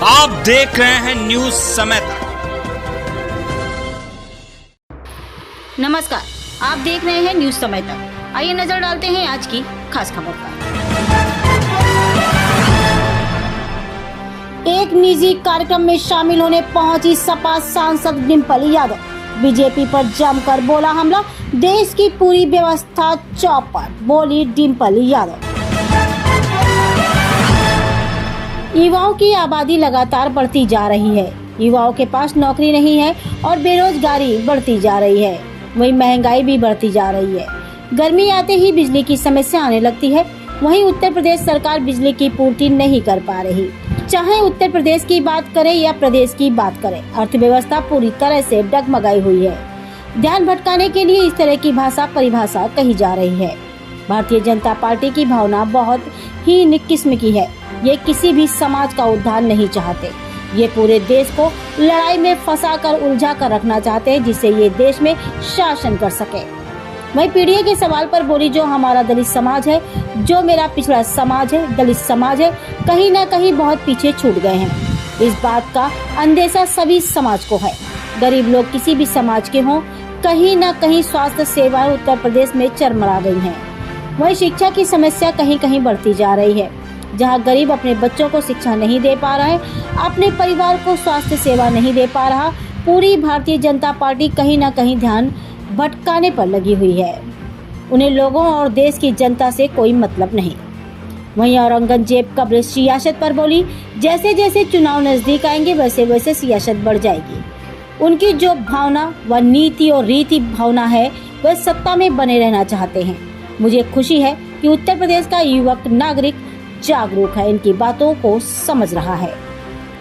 आप देख रहे हैं न्यूज समय तक। नमस्कार, आप देख रहे हैं न्यूज समय तक। आइए नजर डालते हैं आज की खास खबर पर। एक निजी कार्यक्रम में शामिल होने पहुंची सपा सांसद डिंपल यादव। बीजेपी पर जमकर बोला हमला, देश की पूरी व्यवस्था चौपट, बोली डिंपल यादव। युवाओं की आबादी लगातार बढ़ती जा रही है। युवाओं के पास नौकरी नहीं है और बेरोजगारी बढ़ती जा रही है। वहीं महंगाई भी बढ़ती जा रही है। गर्मी आते ही बिजली की समस्या आने लगती है। वहीं उत्तर प्रदेश सरकार बिजली की पूर्ति नहीं कर पा रही। चाहे उत्तर प्रदेश की बात करें या प्रदेश की बात करें, अर्थव्यवस्था पूरी तरह से डगमगाई हुई है। ध्यान भटकाने के लिए इस तरह की परिभाषा कही जा रही है। भारतीय जनता पार्टी की भावना बहुत ही निक किस्म की है। ये किसी भी समाज का उद्धार नहीं चाहते। ये पूरे देश को लड़ाई में फंसाकर उलझा कर रखना चाहते हैं, जिससे ये देश में शासन कर सके। वहीं पीडीए के सवाल पर बोली, जो हमारा दलित समाज है, जो मेरा पिछड़ा समाज है, दलित समाज है, कहीं न कहीं बहुत पीछे छूट गए हैं। इस बात का अंदेशा सभी समाज को है। गरीब लोग किसी भी समाज के हों, कहीं न कहीं स्वास्थ्य सेवाएं उत्तर प्रदेश में चरमरा गई हैं। वहीं शिक्षा की समस्या कहीं कहीं बढ़ती जा रही है। जहां गरीब अपने बच्चों को शिक्षा नहीं दे पा रहा है, अपने परिवार को स्वास्थ्य सेवा नहीं दे पा रहा, पूरी भारतीय जनता पार्टी कहीं न कहीं ध्यान भटकाने पर लगी हुई है। उन्हें लोगों और देश की जनता से कोई मतलब नहीं। वहीं औरंगजेब कब्र सियासत पर बोली, जैसे जैसे चुनाव नजदीक आएंगे वैसे वैसे सियासत बढ़ जाएगी। उनकी जो भावना व नीति और रीति भावना है, वह सत्ता में बने रहना चाहते हैं। मुझे खुशी है कि उत्तर प्रदेश का युवक नागरिक जागरूक है, इनकी बातों को समझ रहा है।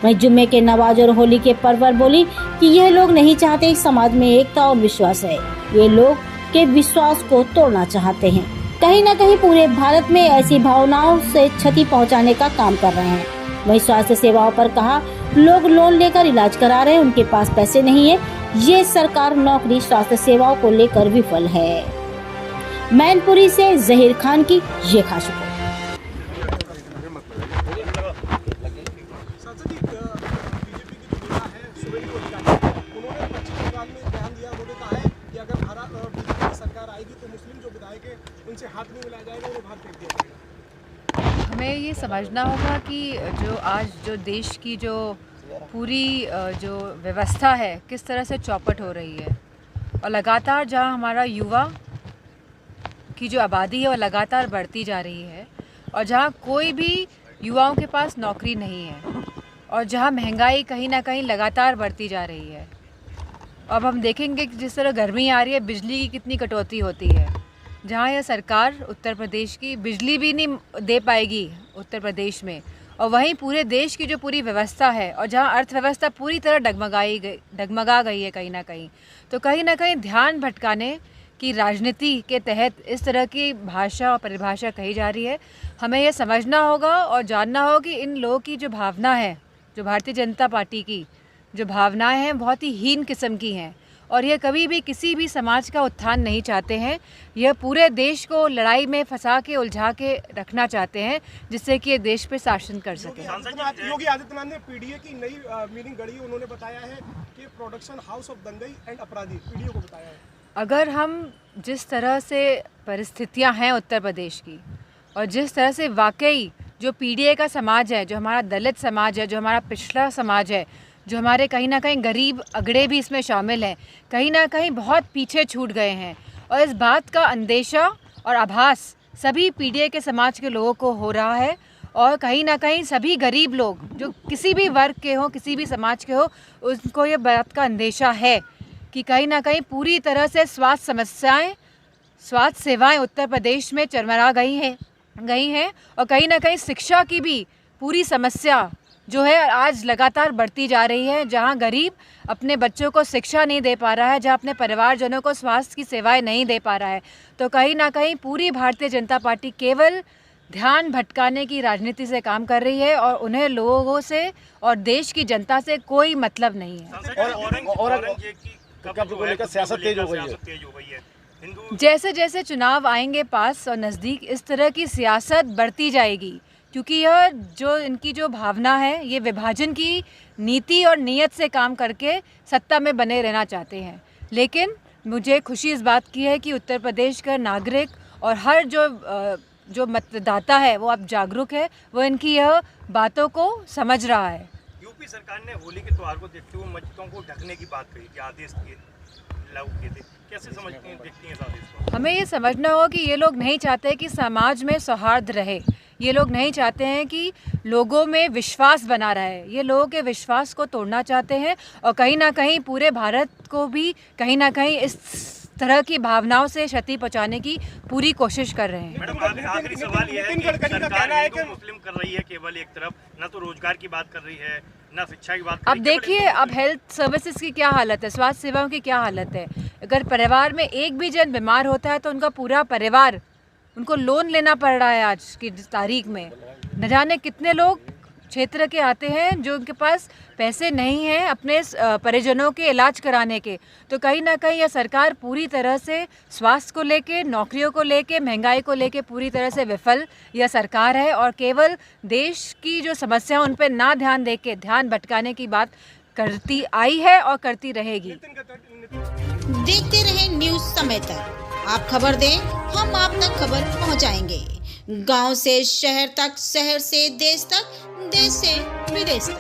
वहीं जुम्मे के नवाज और होली के पर्व पर बोली कि यह लोग नहीं चाहते समाज में एकता और विश्वास है। ये लोग के विश्वास को तोड़ना चाहते हैं। कहीं न कहीं पूरे भारत में ऐसी भावनाओं से क्षति पहुंचाने का काम कर रहे हैं। वहीं स्वास्थ्य सेवाओं पर कहा, लोग लोन लेकर इलाज करा रहे हैं, उनके पास पैसे नहीं है। ये सरकार नौकरी स्वास्थ्य सेवाओं को लेकर विफल है। मैनपुरी से जहीर खान की ये खास रिपोर्ट। उनसे हाथ नहीं मिलाया जाएगा, उन्हें बाहर फेंक दिया जाएगा। हमें ये समझना होगा कि जो आज जो देश की जो पूरी जो व्यवस्था है किस तरह से चौपट हो रही है, और लगातार जहां हमारा युवा की जो आबादी है वो लगातार बढ़ती जा रही है, और जहां कोई भी युवाओं के पास नौकरी नहीं है, और जहां महंगाई कहीं ना कहीं लगातार बढ़ती जा रही है। अब हम देखेंगे कि जिस तरह गर्मी आ रही है, बिजली की कितनी कटौती होती है। जहाँ यह सरकार उत्तर प्रदेश की बिजली भी नहीं दे पाएगी उत्तर प्रदेश में, और वहीं पूरे देश की जो पूरी व्यवस्था है, और जहाँ अर्थव्यवस्था पूरी तरह डगमगा गई है कहीं ना कहीं, तो कहीं ना कहीं ध्यान भटकाने की राजनीति के तहत इस तरह की भाषा और परिभाषा कही जा रही है। हमें यह समझना होगा और जानना होगा कि इन लोगों की जो भावना है, जो भारतीय जनता पार्टी की जो भावनाएं हैं, बहुत ही हीन किस्म की हैं, और यह कभी भी किसी भी समाज का उत्थान नहीं चाहते हैं। यह पूरे देश को लड़ाई में फंसा के उलझा के रखना चाहते हैं, जिससे कि ये देश पे शासन कर सके। योगी आदित्यनाथ ने पीडीए की नई मीटिंग गढ़ी। उन्होंने बताया है कि प्रोडक्शन हाउस ऑफ दंगई एंड अपराधी, पीडीए को बताया है। अगर हम जिस तरह से परिस्थितियां हैं उत्तर प्रदेश की, और जिस तरह से वाकई जो पीडीए का समाज है, जो हमारा दलित समाज है, जो हमारा पिछड़ा समाज है, जो हमारे कहीं ना कहीं गरीब अगड़े भी इसमें शामिल हैं, कहीं ना कहीं बहुत पीछे छूट गए हैं, और इस बात का अंदेशा और आभास सभी पीडीए के समाज के लोगों को हो रहा है। और कहीं ना कहीं सभी गरीब लोग जो किसी भी वर्ग के हों, किसी भी समाज के हों, उनको ये बात का अंदेशा है कि कहीं ना कहीं पूरी तरह से स्वास्थ्य सेवाएं उत्तर प्रदेश में चरमरा गई हैं, और कहीं ना कहीं शिक्षा की भी पूरी समस्या जो है आज लगातार बढ़ती जा रही है। जहां गरीब अपने बच्चों को शिक्षा नहीं दे पा रहा है, जहां अपने परिवारजनों को स्वास्थ्य की सेवाएं नहीं दे पा रहा है, तो कहीं ना कहीं पूरी भारतीय जनता पार्टी केवल ध्यान भटकाने की राजनीति से काम कर रही है, और उन्हें लोगों से और देश की जनता से कोई मतलब नहीं है। जैसे जैसे चुनाव आएंगे पास और नज़दीक, इस तरह की सियासत बढ़ती जाएगी क्योंकि यह जो इनकी जो भावना है, ये विभाजन की नीति और नीयत से काम करके सत्ता में बने रहना चाहते हैं। लेकिन मुझे खुशी इस बात की है कि उत्तर प्रदेश का नागरिक और हर जो मतदाता है वो अब जागरूक है, वो इनकी यह बातों को समझ रहा है। यूपी सरकार ने होली के त्यौहार को देखते हुए मस्जिदों को ढकने की बात कही थी, आदेश लागू किए थे। कैसे समझती हैं, देखती हैं इस आदेश को? हमें ये समझना होगा कि ये लोग नहीं चाहते कि समाज में सौहार्द रहे, ये लोग नहीं चाहते हैं कि लोगों में विश्वास बना रहे, ये लोगों के विश्वास को तोड़ना चाहते हैं और कहीं ना कहीं पूरे भारत को भी कहीं ना कहीं इस तरह की भावनाओं से क्षति पहुंचाने की पूरी कोशिश कर रहे हैं। मैडम आखिरी सवाल ये है कि सरकार हिंदू मुस्लिम कर रही है केवल एक तरफ, ना तो रोजगार की बात कर रही है, ना शिक्षा की बात कर रही है। अब देखिए, अब हेल्थ सर्विसेज की क्या हालत है, स्वास्थ्य सेवाओं की क्या हालत है। अगर परिवार में एक भी जन बीमार होता है तो उनका पूरा परिवार, उनको लोन लेना पड़ रहा है। आज की तारीख में न जाने कितने लोग क्षेत्र के आते हैं जो उनके पास पैसे नहीं हैं अपने परिजनों के इलाज कराने के। तो कहीं ना कहीं यह सरकार पूरी तरह से स्वास्थ्य को लेके, नौकरियों को लेके, महंगाई को लेके पूरी तरह से विफल यह सरकार है और केवल देश की जो समस्या उन पर ना ध्यान दे के ध्यान भटकाने की बात करती आई है और करती रहेगी। देखते रहे न्यूज समय तक। आप खबर दें, हम आप तक खबर पहुंचाएंगे। गांव से शहर तक, शहर से देश तक, देश से विदेश तक।